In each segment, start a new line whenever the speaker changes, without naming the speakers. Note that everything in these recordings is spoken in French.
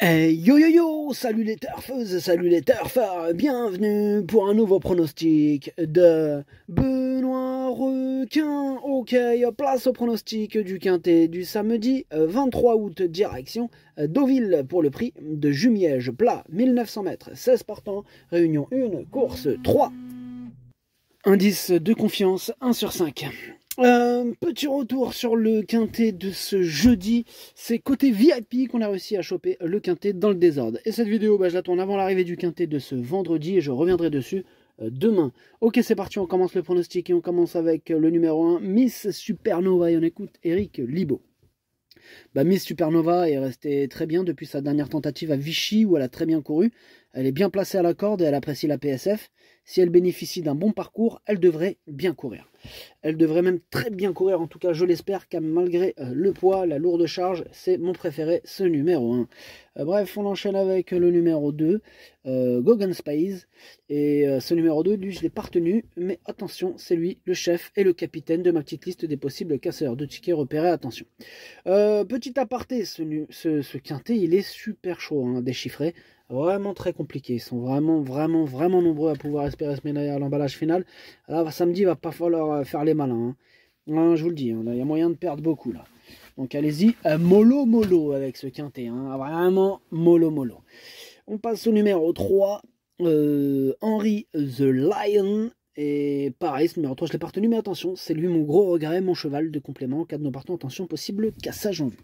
Hey yo yo yo, salut les turfeuses, salut les turfeurs, bienvenue pour un nouveau pronostic de Benoît Requin. Ok, place au pronostic du quintet du samedi 23 août, direction Deauville pour le prix de Jumièges, plat 1900 mètres, 16 partants, réunion 1, course 3. Indice de confiance 1 sur 5. Petit retour sur le quintet de ce jeudi. C'est côté VIP qu'on a réussi à choper le quintet dans le désordre. Et cette vidéo, je la tourne avant l'arrivée du quintet de ce vendredi et je reviendrai dessus demain. Ok, c'est parti, on commence le pronostic et on commence avec le numéro 1, Miss Supernova. Et on écoute Eric Libaud. Miss Supernova est restée très bien depuis sa dernière tentative à Vichy où elle a très bien couru. Elle est bien placée à la corde et elle apprécie la PSF. Si elle bénéficie d'un bon parcours, elle devrait bien courir. Elle devrait même très bien courir, en tout cas je l'espère, car malgré le poids, la lourde charge, c'est mon préféré, ce numéro 1. Bref, on enchaîne avec le numéro 2, Gogan Space. Et ce numéro 2, lui je l'ai pas retenu, mais attention, c'est lui, le chef et le capitaine de ma petite liste des possibles casseurs de tickets repérés, attention. Petit aparté, ce quintet, il est super chaud à déchiffrer. Vraiment très compliqué. Ils sont vraiment nombreux à pouvoir espérer se médailler à l'emballage final. Là, samedi, il va pas falloir faire les malins. Je vous le dis, il y a moyen de perdre beaucoup là. Donc allez-y, mollo avec ce quintet. Vraiment mollo. On passe au numéro 3, Henry the Lion. Et pareil, ce numéro 3, je l'ai pas retenu, mais attention, c'est lui mon gros regret, mon cheval de complément en cas de nos partants. Attention, possible cassage en vue.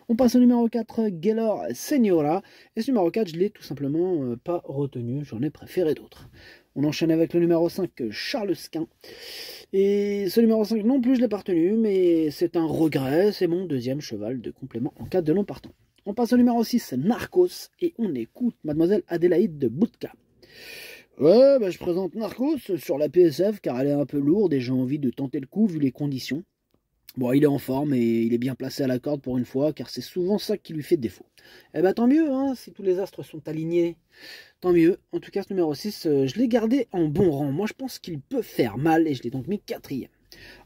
On passe au numéro 4, Gaylor Seniora. Et ce numéro 4, je l'ai tout simplement pas retenu, j'en ai préféré d'autres. On enchaîne avec le numéro 5, Charles Quint. Et ce numéro 5 non plus, je l'ai pas retenu, mais c'est un regret, c'est mon deuxième cheval de complément en cas de non partant. On passe au numéro 6, Narcos, et on écoute Mademoiselle Adélaïde de Boutka. Ouais, je présente Narcos sur la PSF car elle est un peu lourde et j'ai envie de tenter le coup vu les conditions. Bon, il est en forme et il est bien placé à la corde pour une fois car c'est souvent ça qui lui fait défaut. Tant mieux, si tous les astres sont alignés, tant mieux. En tout cas, ce numéro 6, je l'ai gardé en bon rang. Moi, je pense qu'il peut faire mal et je l'ai donc mis 4e.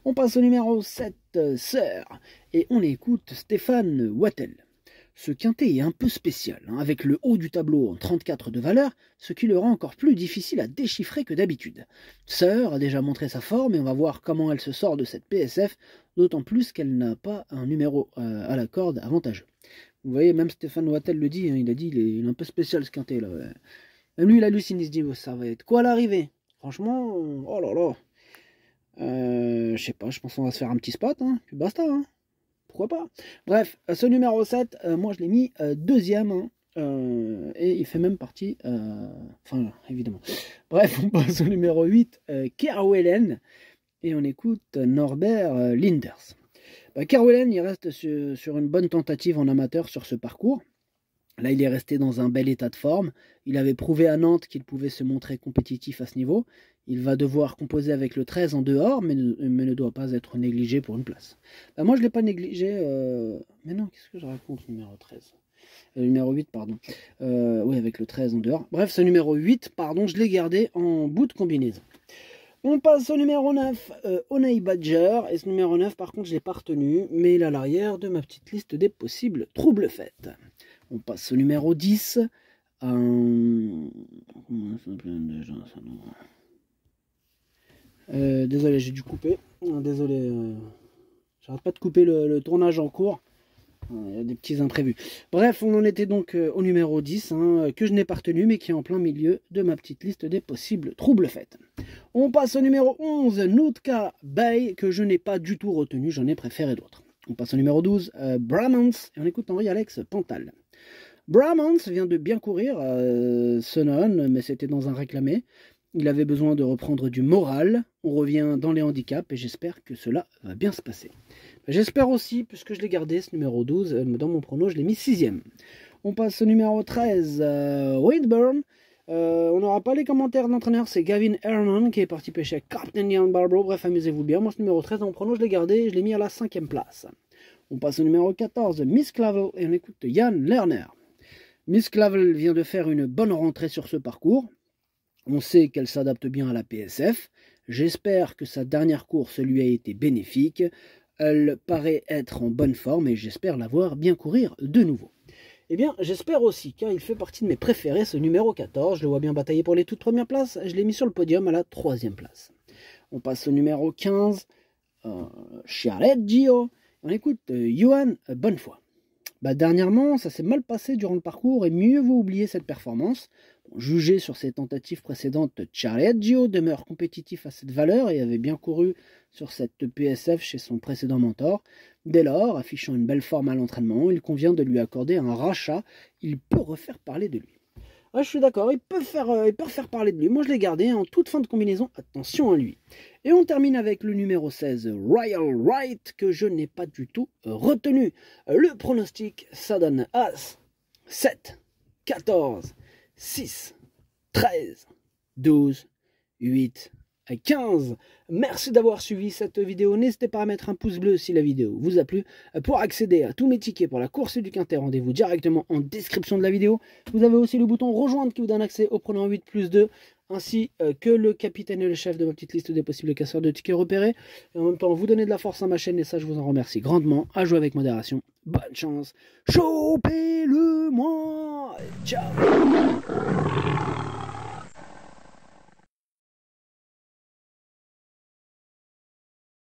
On passe au numéro 7, Sœur, et on écoute Stéphane Wattel. Ce quintet est un peu spécial, avec le haut du tableau en 34 de valeur, ce qui le rend encore plus difficile à déchiffrer que d'habitude. Sœur a déjà montré sa forme et on va voir comment elle se sort de cette PSF, d'autant plus qu'elle n'a pas un numéro à la corde avantageux. Vous voyez, même Stéphane Wattel le dit, il a dit il est un peu spécial ce quintet là. Même lui il hallucine, il se dit ça va être quoi à l'arrivée. Franchement, oh là là. Je sais pas, je pense qu'on va se faire un petit spot, puis basta. Pourquoi pas. Bref, ce numéro 7, moi je l'ai mis 2e, et il fait même partie, enfin évidemment. Bref, on passe au numéro 8, Kerwellen, et on écoute Norbert Linders. Kerwellen, il reste sur une bonne tentative en amateur sur ce parcours. Là, il est resté dans un bel état de forme. Il avait prouvé à Nantes qu'il pouvait se montrer compétitif à ce niveau. Il va devoir composer avec le 13 en dehors, mais ne doit pas être négligé pour une place. Moi, je ne l'ai pas négligé. Mais non, qu'est-ce que je raconte, numéro 13 numéro 8, pardon. Oui, avec le 13 en dehors. Bref, ce numéro 8, pardon, je l'ai gardé en bout de combinaison. On passe au numéro 9, Oney Badger. Et ce numéro 9, par contre, je ne l'ai pas retenu, mais il est à l'arrière de ma petite liste des possibles troubles faites. On passe au numéro 10. Désolé, j'ai dû couper. Désolé, j'arrête pas de couper le tournage en cours. Il y a des petits imprévus. Bref, on en était donc au numéro 10, que je n'ai pas retenu, mais qui est en plein milieu de ma petite liste des possibles troubles faites. On passe au numéro 11, Nootka Bay, que je n'ai pas du tout retenu, j'en ai préféré d'autres. On passe au numéro 12, Brahmans, et on écoute Henri-Alex Pantal. Brahmans vient de bien courir, Sonon, mais c'était dans un réclamé. Il avait besoin de reprendre du moral. On revient dans les handicaps et j'espère que cela va bien se passer. J'espère aussi, puisque je l'ai gardé, ce numéro 12, dans mon prono, je l'ai mis 6e. On passe au numéro 13, Whitburn. On n'aura pas les commentaires d'entraîneur, c'est Gavin Herman qui est parti pêcher Captain Ian Barbaro. Bref, amusez-vous bien. Moi, ce numéro 13, dans mon prono, je l'ai gardé et je l'ai mis à la 5e place. On passe au numéro 14, Miss Clavel, et on écoute Yann Lerner. Miss Clavel vient de faire une bonne rentrée sur ce parcours. On sait qu'elle s'adapte bien à la PSF. J'espère que sa dernière course lui a été bénéfique. Elle paraît être en bonne forme et j'espère la voir bien courir de nouveau. Eh bien, j'espère aussi, car il fait partie de mes préférés, ce numéro 14. Je le vois bien batailler pour les toutes premières places. Je l'ai mis sur le podium à la 3e place. On passe au numéro 15, Chiareggio. On écoute Johan Bonnefoy. Dernièrement, ça s'est mal passé durant le parcours et mieux vaut oublier cette performance. Jugé sur ses tentatives précédentes, Chiareggio demeure compétitif à cette valeur et avait bien couru sur cette PSF chez son précédent mentor. Dès lors, affichant une belle forme à l'entraînement, il convient de lui accorder un rachat. Il peut refaire parler de lui. Ouais, je suis d'accord, il peut faire parler de lui. Moi, je l'ai gardé en toute fin de combinaison. Attention à lui. Et on termine avec le numéro 16, Royal Right, que je n'ai pas du tout retenu. Le pronostic, ça donne As, 7, 14, 6, 13, 12, 8, 15. Merci d'avoir suivi cette vidéo. N'hésitez pas à mettre un pouce bleu si la vidéo vous a plu. Pour accéder à tous mes tickets pour la course du Quintet, rendez-vous directement en description de la vidéo. Vous avez aussi le bouton rejoindre qui vous donne accès au pronom 8+2, ainsi que le capitaine et le chef de ma petite liste des possibles casseurs de tickets repérés. Et en même temps, vous donnez de la force à ma chaîne et ça, je vous en remercie grandement. À jouer avec modération. Bonne chance. Chopez-le moi. Ciao.